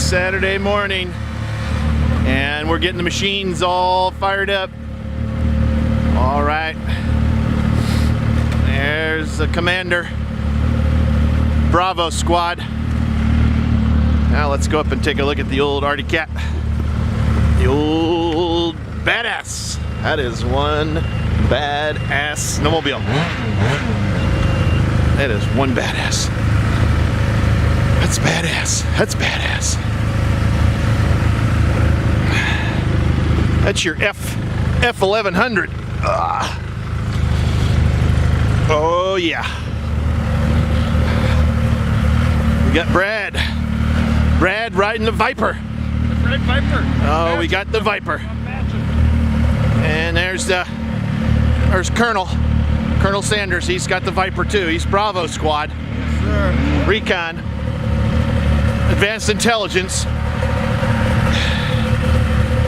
Saturday morning, and we're getting the machines all fired up. All right, there's the commander, Bravo squad. Now let's go up and take a look at the old Arctic Cat, the old badass. That is one badass snowmobile. That is one badass. That's badass. That's badass. That's your F1100. Oh yeah. We got Brad riding the Viper. The Red Viper. Oh, we got the Viper. And there's Colonel Sanders. He's got the Viper too. He's Bravo squad. Yes, sir. Recon. Advanced intelligence.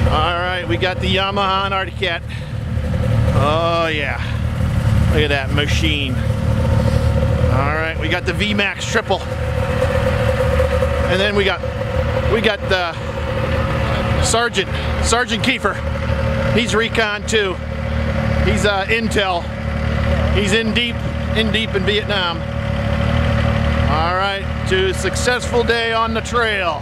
All right, we got the Yamaha Arctic Cat. Oh yeah, look at that machine. All right, we got the VMAX triple, and then we got the Sergeant Kiefer. He's Recon too. He's Intel. He's in deep in Vietnam. All right, to a successful day on the trail.